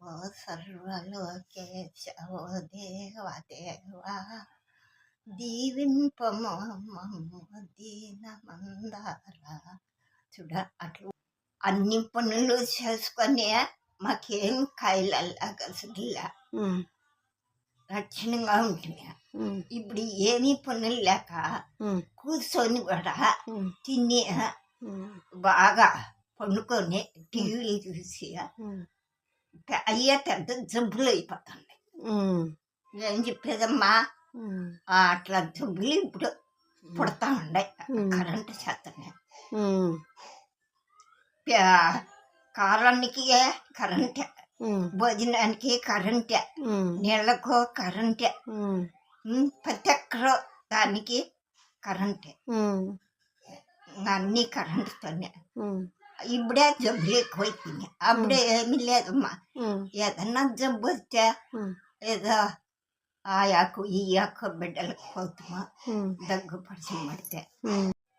ఓ సర్వలోకేశవో దేవదేవా దీవింపము మమ్ము దీనమందార. చూడ అట్లా అన్ని పనులు చేసుకొని మాకేం కాయలల్లాగా అసలులా రక్షణగా ఉంటుంది. ఇప్పుడు ఏమీ పనులు లేక కూర్చొని కూడా తిని బాగా పండుకొని టీవీలు చూసి అయ్యే పెద్ద జబ్బులు అయిపోతుంది. ఏం చెప్పేదమ్మా, అట్లా జబ్బులు ఇప్పుడు పుడతా ఉన్నాయి కరెంటు చేతనే. కారానికి కరెంటే, భోజనానికి కరెంటే, నీళ్ళకు కరెంటే, ప్రతి ఒక్కరు దానికి కరెంటే, అన్నీ కరెంటుతోనే. ఇప్పుడే జబ్బులు ఎక్కువైపోయినాయి. అప్పుడే ఏమీ లేదమ్మా. ఏదన్నా జబ్బు వస్తే ఏదో ఆ యాకు ఈ యాకు బిడ్డలకు పోతుమా, దగ్గు పరిచయం పడితే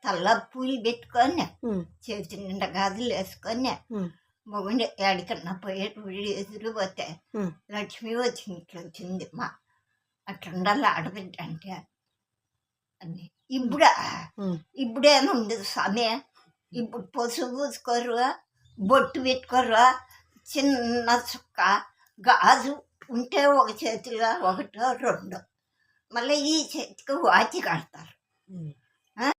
తల్ల పూలు పెట్టుకొని చేతి నిండా గాజులు వేసుకొని మొగుండి ఎక్కడికన్నా పోయేటప్పుడు ఎదురు పోతే లక్ష్మి వచ్చింది ఇట్లా వచ్చింది మా అట్లా ఉండాలి ఆడబిడ్డ అంటే అని. ఇప్పుడేముంది స్వామి, ఇప్పుడు పసుపు పూసుకోరు, బొట్టు పెట్టుకోరు, చిన్న చుక్క గాజు ఉంటే ఒక చేతిలో ఒకటో రెండో, మళ్ళీ ఈ చేతికి వాచి కడతారు.